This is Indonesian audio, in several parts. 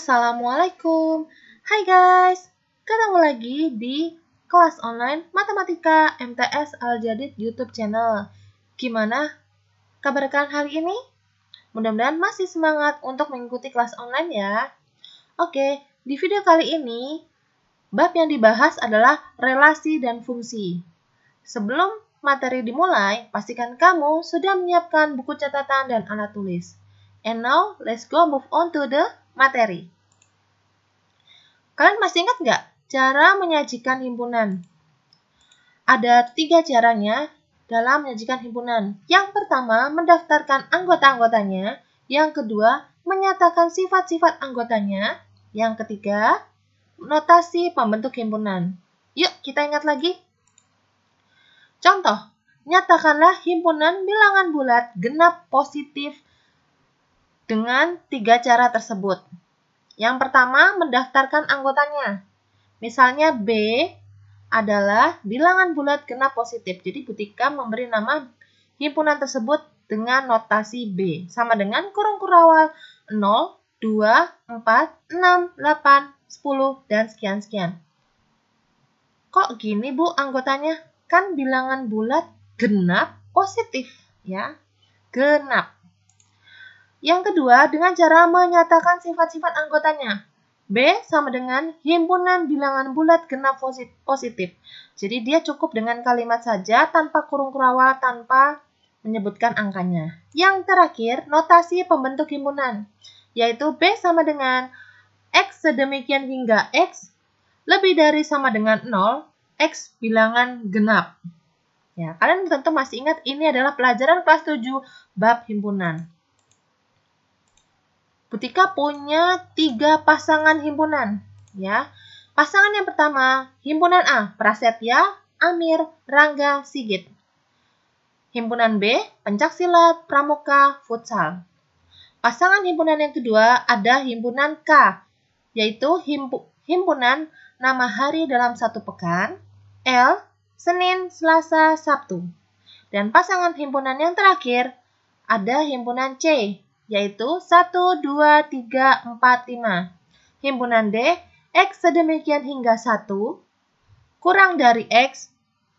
Assalamualaikum. Hai guys, ketemu lagi di kelas online Matematika MTS Al-Jadid YouTube channel. Gimana kabar kalian hari ini? Mudah-mudahan masih semangat untuk mengikuti kelas online ya. Oke, di video kali ini, bab yang dibahas adalah relasi dan fungsi. Sebelum materi dimulai, pastikan kamu sudah menyiapkan buku catatan dan alat tulis. And now, let's go move on to the materi. Kalian masih ingat nggak cara menyajikan himpunan? Ada 3 caranya dalam menyajikan himpunan. Yang pertama, mendaftarkan anggota-anggotanya. Yang kedua, menyatakan sifat-sifat anggotanya. Yang ketiga, notasi pembentuk himpunan. Yuk, kita ingat lagi. Contoh, nyatakanlah himpunan bilangan bulat genap positif dengan 3 cara tersebut. Yang pertama, mendaftarkan anggotanya. Misalnya B adalah bilangan bulat genap positif. Jadi Butika memberi nama himpunan tersebut dengan notasi B. Sama dengan kurung-kurawal 0, 2, 4, 6, 8, 10, dan sekian-sekian. Kok gini Bu anggotanya? Kan bilangan bulat genap positif. Ya, genap. Yang kedua, dengan cara menyatakan sifat-sifat anggotanya. B sama dengan himpunan bilangan bulat genap positif. Jadi dia cukup dengan kalimat saja tanpa kurung-kurawal, tanpa menyebutkan angkanya. Yang terakhir, notasi pembentuk himpunan. Yaitu B sama dengan X sedemikian hingga X lebih dari sama dengan 0, X bilangan genap. Ya, kalian tentu masih ingat ini adalah pelajaran kelas 7 bab himpunan. Butika punya 3 pasangan himpunan. Ya, pasangan yang pertama, himpunan A, Prasetya, Amir, Rangga, Sigit. Himpunan B, Pencaksilat, Pramuka, Futsal. Pasangan himpunan yang kedua ada himpunan K, yaitu himpunan nama hari dalam satu pekan, L, Senin, Selasa, Sabtu. Dan pasangan himpunan yang terakhir ada himpunan C, yaitu 1, 2, 3, 4, 5. Himpunan D, X sedemikian hingga 1, kurang dari X,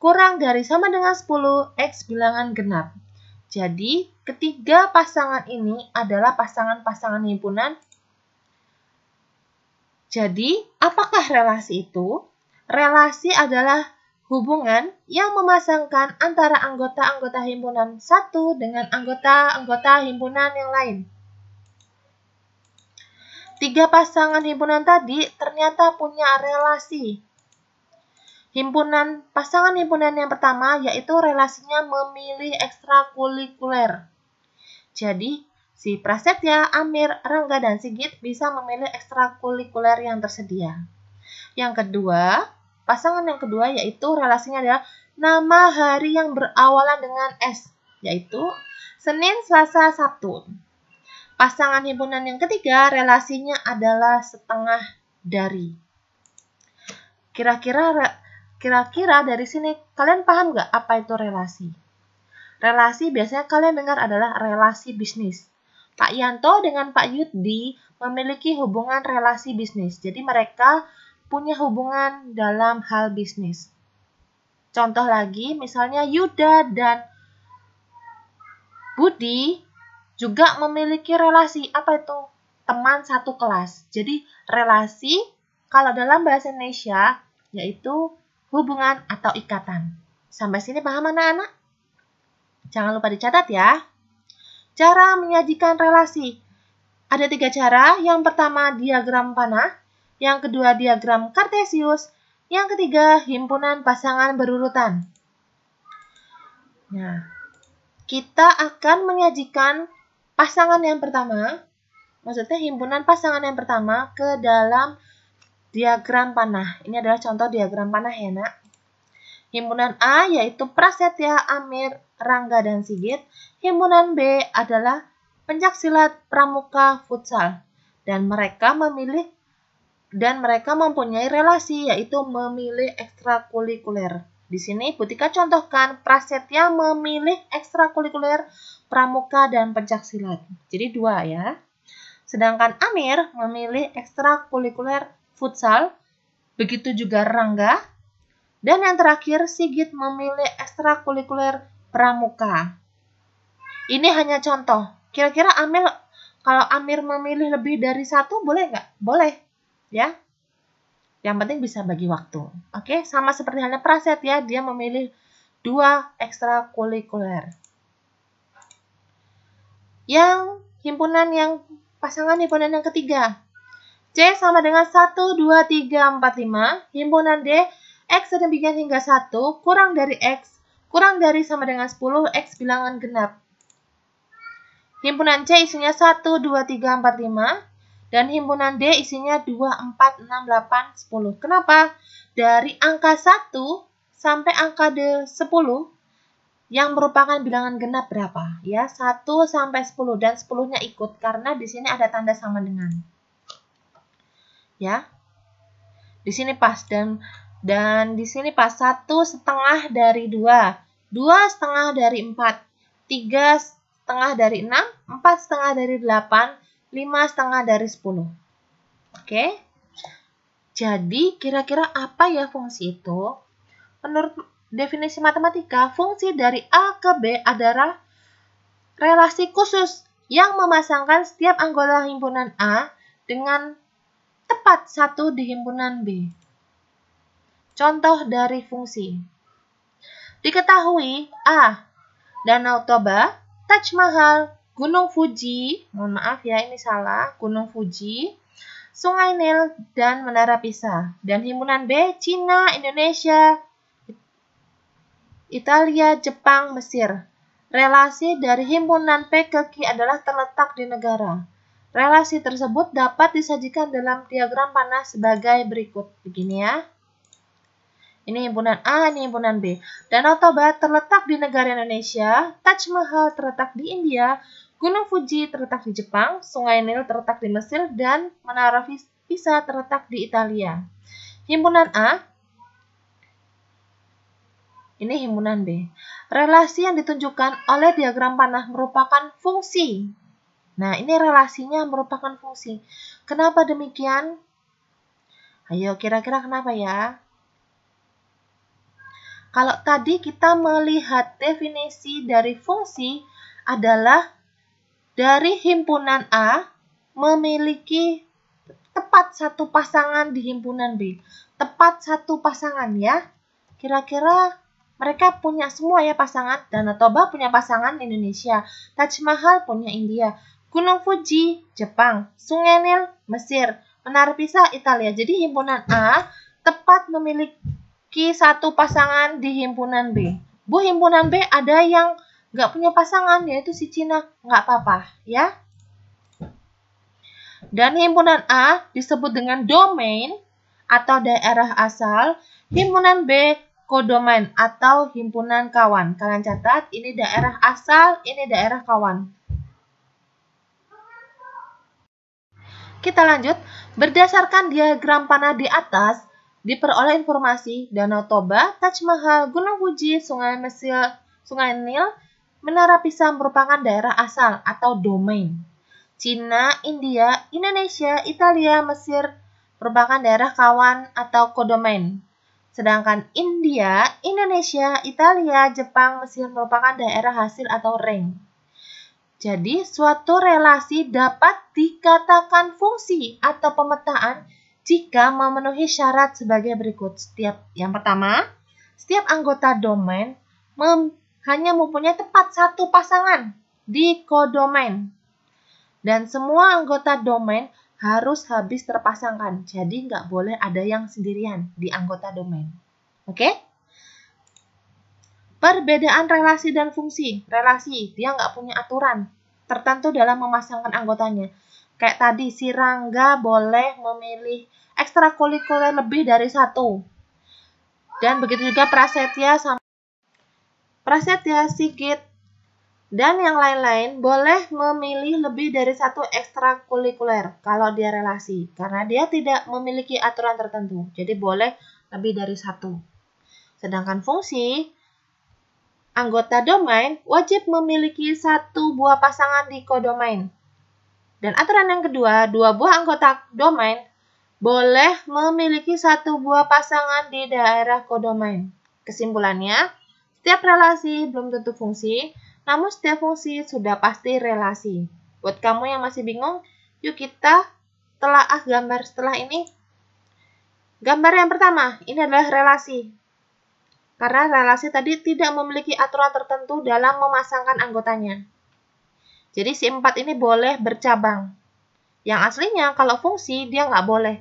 kurang dari sama dengan 10, X bilangan genap. Jadi, ketiga pasangan ini adalah pasangan-pasangan himpunan. Jadi, apakah relasi itu? Relasi adalah hubungan yang memasangkan antara anggota-anggota himpunan satu dengan anggota-anggota himpunan yang lain. 3 pasangan himpunan tadi ternyata punya relasi. Pasangan himpunan yang pertama yaitu relasinya memilih ekstrakurikuler. Jadi, si Prasetya, Amir, Rangga, dan Sigit bisa memilih ekstrakurikuler yang tersedia. Yang kedua, pasangan yang kedua yaitu relasinya adalah nama hari yang berawalan dengan S, yaitu Senin, Selasa, Sabtu. Pasangan himpunan yang ketiga relasinya adalah setengah dari. Kira-kira dari sini kalian paham nggak apa itu relasi? Relasi biasanya kalian dengar adalah relasi bisnis. Pak Yanto dengan Pak Yudi memiliki hubungan relasi bisnis. Jadi mereka punya hubungan dalam hal bisnis. Contoh lagi, misalnya Yuda dan Budi juga memiliki relasi. Apa itu? Teman satu kelas. Jadi relasi kalau dalam bahasa Indonesia yaitu hubungan atau ikatan. Sampai sini paham anak-anak? Jangan lupa dicatat ya. Cara menyajikan relasi. Ada 3 cara. Yang pertama diagram panah. Yang kedua diagram kartesius, yang ketiga himpunan pasangan berurutan. Nah, kita akan menyajikan pasangan yang pertama, maksudnya himpunan pasangan yang pertama ke dalam diagram panah. Ini adalah contoh diagram panah ya nak. Himpunan A yaitu Prasetya, Amir, Rangga, dan Sigit. Himpunan B adalah Pencaksilat, Pramuka, Futsal. Dan mereka mempunyai relasi yaitu memilih ekstrakurikuler. Di sini Butika contohkan Prasetya memilih ekstrakurikuler Pramuka dan Pencaksilat. Jadi 2 ya. Sedangkan Amir memilih ekstrakurikuler futsal, begitu juga Rangga. Dan yang terakhir, Sigit memilih ekstrakurikuler pramuka. Ini hanya contoh. Kira-kira kalau Amir memilih lebih dari satu, boleh nggak? Boleh, ya. Yang penting bisa bagi waktu. Oke, sama seperti halnya Prasetya, dia memilih 2 ekstrakurikuler. Pasangan himpunan yang ketiga. C sama dengan 1, 2, 3, 4, 5. Himpunan D, X sedemikian hingga 1, kurang dari X, kurang dari sama dengan 10, X bilangan genap. Himpunan C isinya 1, 2, 3, 4, 5. Dan himpunan D isinya 2, 4, 6, 8, 10. Kenapa? Dari angka 1 sampai angka 10 yang merupakan bilangan genap berapa? Ya, 1 sampai 10 dan 10-nya ikut karena di sini ada tanda sama dengan. Ya. Di sini pas dan di sini pas 1,5 dari 2, 2,5 dari 4, 3,5 dari 6, 4,5 dari 8, 5,5 dari 10. Oke. Jadi, kira-kira apa ya fungsi itu? Menurut definisi matematika, fungsi dari A ke B adalah relasi khusus yang memasangkan setiap anggota himpunan A dengan tepat satu di himpunan B. Contoh dari fungsi. Diketahui A. Danau Toba, Taj Mahal, Gunung Fuji, mohon maaf ya ini salah, Gunung Fuji, Sungai Nil, dan Menara Pisa. Dan himpunan B, Cina, Indonesia, Italia, Jepang, Mesir. Relasi dari himpunan P ke Q adalah terletak di negara. Relasi tersebut dapat disajikan dalam diagram panah sebagai berikut. Begini ya. Ini himpunan A, ini himpunan B. Danau Toba terletak di negara Indonesia, Taj Mahal terletak di India, Gunung Fuji terletak di Jepang, Sungai Nil terletak di Mesir, dan Menara Pisa terletak di Italia. Himpunan A, ini himpunan B. Relasi yang ditunjukkan oleh diagram panah merupakan fungsi. Nah, ini relasinya merupakan fungsi. Kenapa demikian? Ayo, kira-kira kenapa ya? Kalau tadi kita melihat definisi dari fungsi adalah dari himpunan A memiliki tepat satu pasangan di himpunan B. Tepat satu pasangan ya. Kira-kira mereka punya semua ya pasangan. Danau Toba punya pasangan Indonesia. Taj Mahal punya India. Gunung Fuji, Jepang. Sungai Nil, Mesir. Menara Pisa, Italia. Jadi himpunan A tepat memiliki satu pasangan di himpunan B. Bu, himpunan B ada yang nggak punya pasangan, yaitu si Cina. Nggak apa-apa, ya. Dan himpunan A disebut dengan domain atau daerah asal. Himpunan B, kodomain atau himpunan kawan. Kalian catat, ini daerah asal, ini daerah kawan. Kita lanjut. Berdasarkan diagram panah di atas, diperoleh informasi Danau Toba, Taj Mahal, Gunung Fuji, Sungai Nil, Menara Pisa merupakan daerah asal atau domain. Cina, India, Indonesia, Italia, Mesir merupakan daerah kawan atau kodomain. Sedangkan India, Indonesia, Italia, Jepang, Mesir merupakan daerah hasil atau ring. Jadi, suatu relasi dapat dikatakan fungsi atau pemetaan jika memenuhi syarat sebagai berikut. Yang pertama, setiap anggota domain hanya mempunyai tepat satu pasangan di kodomain. Dan semua anggota domain harus habis terpasangkan. Jadi nggak boleh ada yang sendirian di anggota domain. Oke? Perbedaan relasi dan fungsi. Relasi, dia nggak punya aturan tertentu dalam memasangkan anggotanya. Kayak tadi, si Rangga boleh memilih ekstrakurikuler lebih dari satu. Dan begitu juga Prasetya, Sigit, dan yang lain-lain boleh memilih lebih dari satu ekstrakurikuler kalau dia relasi. Karena dia tidak memiliki aturan tertentu. Jadi boleh lebih dari satu. Sedangkan fungsi, anggota domain wajib memiliki satu buah pasangan di kodomain. Dan aturan yang kedua, dua buah anggota domain boleh memiliki satu buah pasangan di daerah kodomain. Kesimpulannya, setiap relasi belum tentu fungsi, namun setiap fungsi sudah pasti relasi. Buat kamu yang masih bingung, yuk kita telaah gambar setelah ini. Gambar yang pertama, ini adalah relasi. Karena relasi tadi tidak memiliki aturan tertentu dalam memasangkan anggotanya. Jadi si 4 ini boleh bercabang. Yang aslinya kalau fungsi dia nggak boleh.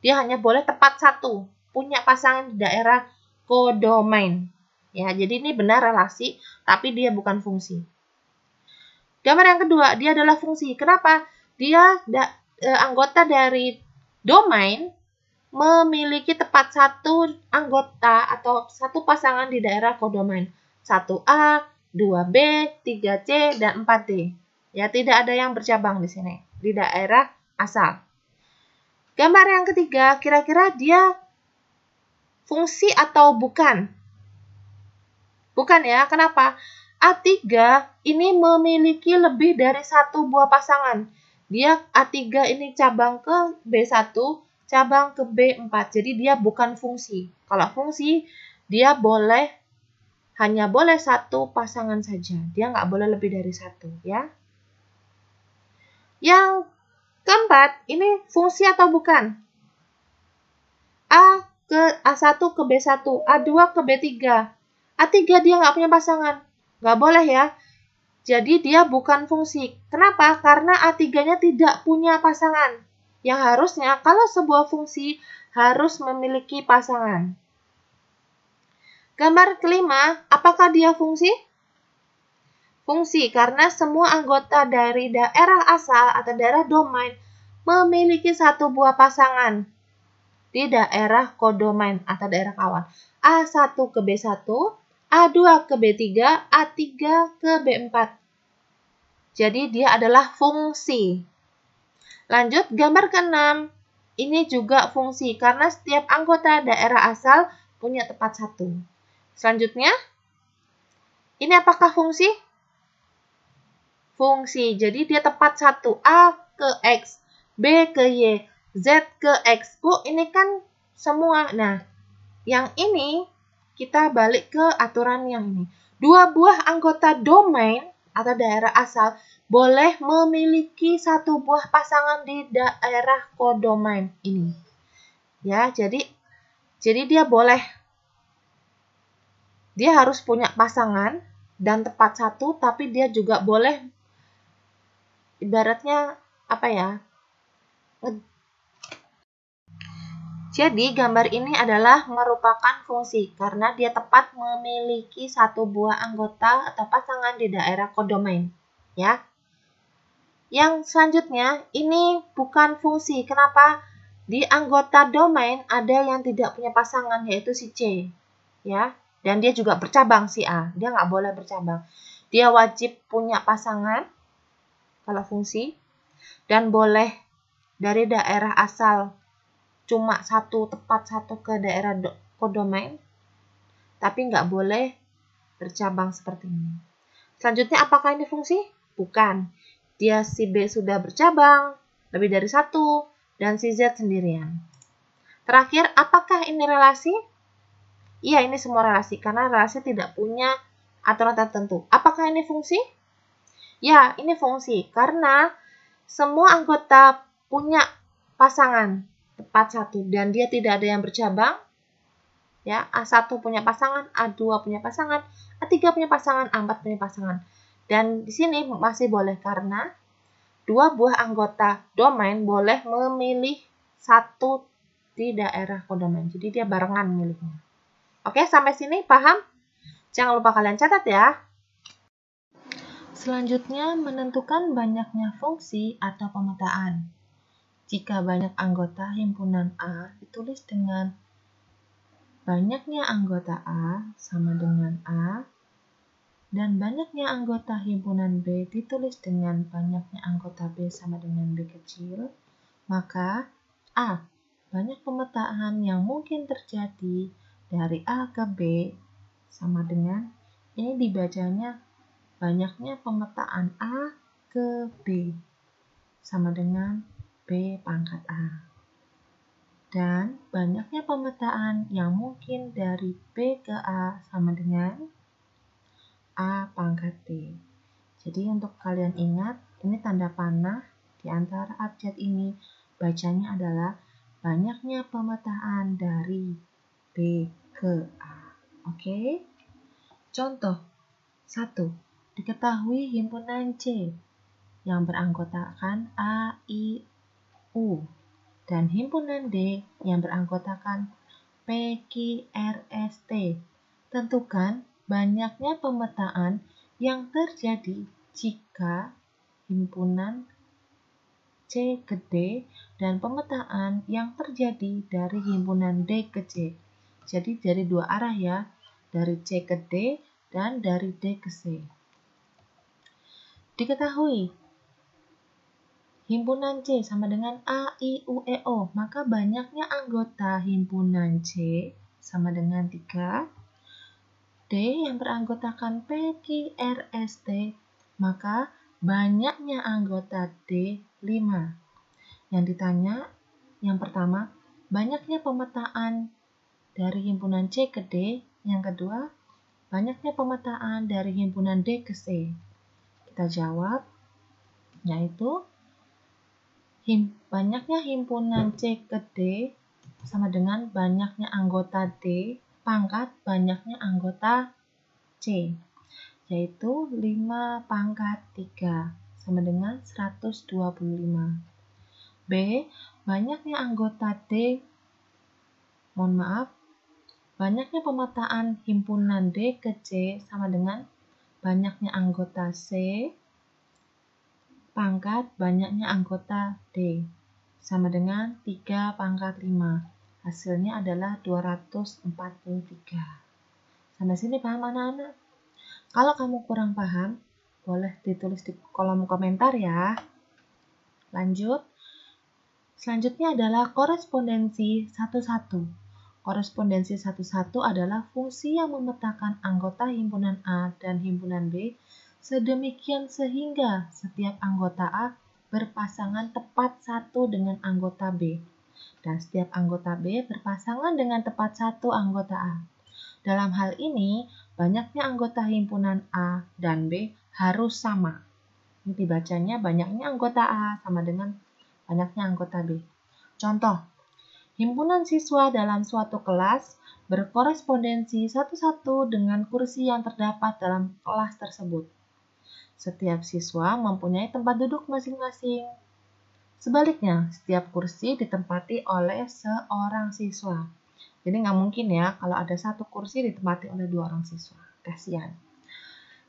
Dia hanya boleh tepat satu, punya pasangan di daerah kodomain. Ya, jadi ini benar relasi, tapi dia bukan fungsi. Gambar yang kedua, dia adalah fungsi. Kenapa? Dia anggota dari domain memiliki tepat satu anggota atau satu pasangan di daerah kodomain. 1A, 2B, 3C, dan 4D. Ya, tidak ada yang bercabang di sini, di daerah asal. Gambar yang ketiga, kira-kira dia fungsi atau bukan? Bukan ya, kenapa? A3 ini memiliki lebih dari satu buah pasangan. Dia A3 ini cabang ke B1, cabang ke B4. Jadi dia bukan fungsi. Kalau fungsi, dia hanya boleh satu pasangan saja. Dia nggak boleh lebih dari satu, ya. Yang keempat, ini fungsi atau bukan? A1 ke B1, A2 ke B3. A3 dia nggak punya pasangan. Nggak boleh ya. Jadi dia bukan fungsi. Kenapa? Karena A3-nya tidak punya pasangan. Yang harusnya kalau sebuah fungsi harus memiliki pasangan. Gambar kelima, apakah dia fungsi? Fungsi, karena semua anggota dari daerah asal atau daerah domain memiliki satu buah pasangan di daerah kodomain atau daerah kawan. A1 ke B1, A2 ke B3, A3 ke B4. Jadi dia adalah fungsi. Lanjut, gambar ke-6. Ini juga fungsi, karena setiap anggota daerah asal punya tepat satu. Selanjutnya, ini apakah fungsi? Fungsi, jadi dia tepat satu. A ke X, B ke Y, Z ke X. Bu, ini kan semua. Nah, yang ini kita balik ke aturan yang ini. Dua buah anggota domain atau daerah asal boleh memiliki satu buah pasangan di daerah kodomain ini. Ya, jadi dia boleh. Dia harus punya pasangan dan tepat satu, tapi dia juga boleh ibaratnya apa ya? Jadi gambar ini adalah merupakan fungsi karena dia tepat memiliki satu buah anggota atau pasangan di daerah kodomain, ya. Yang selanjutnya ini bukan fungsi. Kenapa? Di anggota domain ada yang tidak punya pasangan yaitu si C, ya. Dan dia juga bercabang si A. Dia nggak boleh bercabang. Dia wajib punya pasangan kalau fungsi dan boleh dari daerah asal cuma tepat satu ke daerah kodomain, tapi nggak boleh bercabang seperti ini. Selanjutnya, apakah ini fungsi? Bukan. Dia si B sudah bercabang, lebih dari satu, dan si Z sendirian. Terakhir, apakah ini relasi? Iya, ini semua relasi, karena relasi tidak punya aturan tertentu. Apakah ini fungsi? Ya, ini fungsi, karena semua anggota punya pasangan tepat satu dan dia tidak ada yang bercabang. Ya, A1 punya pasangan, A2 punya pasangan, A3 punya pasangan, A4 punya pasangan. Dan di sini masih boleh karena dua buah anggota domain boleh memilih satu di daerah kodomain. Jadi dia barengan miliknya. Oke, sampai sini paham? Jangan lupa kalian catat ya. Selanjutnya, menentukan banyaknya fungsi atau pemetaan. Jika banyak anggota himpunan A ditulis dengan banyaknya anggota A sama dengan A, dan banyaknya anggota himpunan B ditulis dengan banyaknya anggota B sama dengan B kecil, maka A. Banyak pemetaan yang mungkin terjadi dari A ke B sama dengan, ini dibacanya banyaknya pemetaan A ke B. sama dengan B pangkat A. Dan banyaknya pemetaan yang mungkin dari B ke A sama dengan A pangkat D. Jadi untuk kalian ingat, ini tanda panah di antara abjad ini bacanya adalah banyaknya pemetaan dari B ke A. Oke? Contoh 1. Diketahui himpunan C yang beranggotakan A, I, U dan himpunan D yang beranggotakan P, Q, R, S, T. Tentukan banyaknya pemetaan yang terjadi jika himpunan C ke D dan pemetaan yang terjadi dari himpunan D ke C. Jadi dari dua arah ya, dari C ke D dan dari D ke C. Diketahui himpunan C sama dengan A, I, U, E, O, maka banyaknya anggota himpunan C sama dengan 3. D yang beranggotakan P, Q, R, S, T, maka banyaknya anggota D 5. Yang ditanya, yang pertama, banyaknya pemetaan dari himpunan C ke D. Yang kedua, banyaknya pemetaan dari himpunan D ke C. Kita jawab, yaitu banyaknya himpunan C ke D sama dengan banyaknya anggota D pangkat banyaknya anggota C, yaitu 5 pangkat 3 sama dengan 125. B, banyaknya anggota D, banyaknya pemetaan himpunan D ke C sama dengan banyaknya anggota C pangkat banyaknya anggota D sama dengan 3 pangkat 5. Hasilnya adalah 243. Sampai sini paham anak-anak? Kalau kamu kurang paham, boleh ditulis di kolom komentar ya. Lanjut. Selanjutnya adalah korespondensi 1-1. Korespondensi 1-1 adalah fungsi yang memetakan anggota himpunan A dan himpunan B sedemikian sehingga setiap anggota A berpasangan tepat satu dengan anggota B, dan setiap anggota B berpasangan dengan tepat satu anggota A. Dalam hal ini, banyaknya anggota himpunan A dan B harus sama. Ini dibacanya banyaknya anggota A sama dengan banyaknya anggota B. Contoh, himpunan siswa dalam suatu kelas berkorespondensi 1-1 dengan kursi yang terdapat dalam kelas tersebut. Setiap siswa mempunyai tempat duduk masing-masing. Sebaliknya, setiap kursi ditempati oleh seorang siswa. Jadi nggak mungkin ya kalau ada satu kursi ditempati oleh 2 orang siswa. Kasihan.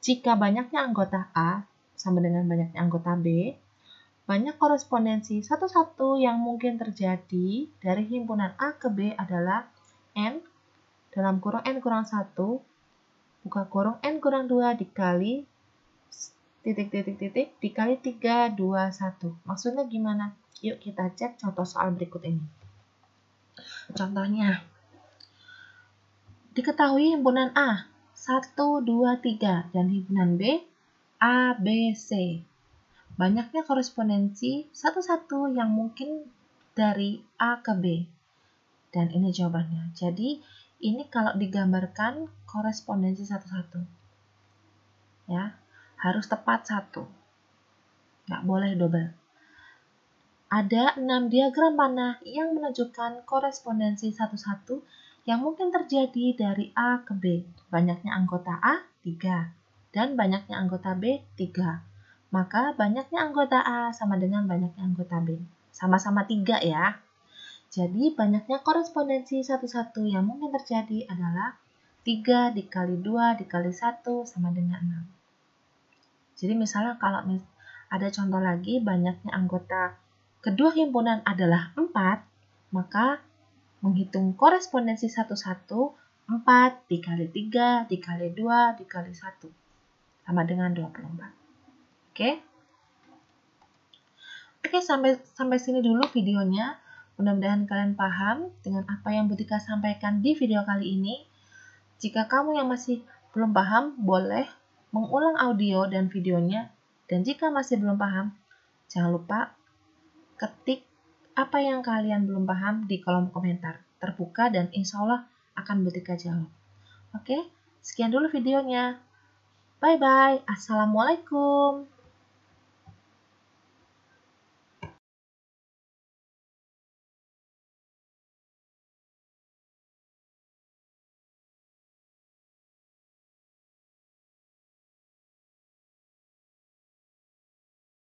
Jika banyaknya anggota A sama dengan banyaknya anggota B, banyak korespondensi 1-1 yang mungkin terjadi dari himpunan A ke B adalah N dalam kurung N kurang 1 buka kurung N kurang 2 dikali dikali 3, 2, 1. Maksudnya gimana? Yuk kita cek contoh soal berikut ini. Contohnya, diketahui himpunan A 1, 2, 3 dan himpunan B A, B, C. Banyaknya korespondensi 1-1 yang mungkin dari A ke B. Dan ini jawabannya. Jadi ini kalau digambarkan korespondensi 1-1. Ya. Harus tepat 1. Nggak boleh double. Ada 6 diagram panah yang menunjukkan korespondensi 1-1 yang mungkin terjadi dari A ke B. Banyaknya anggota A 3 dan banyaknya anggota B 3. Maka banyaknya anggota A sama dengan banyaknya anggota B. Sama-sama 3 ya. Jadi banyaknya korespondensi 1-1 yang mungkin terjadi adalah 3 dikali 2 dikali 1 sama dengan 6. Jadi misalnya kalau ada contoh lagi banyaknya anggota kedua himpunan adalah 4, maka menghitung korespondensi 1-1, 4 dikali 3 dikali 2 dikali 1 sama dengan 24. Oke? Oke, sampai sini dulu videonya. Mudah-mudahan kalian paham dengan apa yang Butika sampaikan di video kali ini. Jika kamu yang masih belum paham, boleh mengulang audio dan videonya, dan jika masih belum paham, jangan lupa ketik apa yang kalian belum paham di kolom komentar. Terbuka dan insya Allah akan Butika jawab. Oke, sekian dulu videonya. Bye-bye. Assalamualaikum.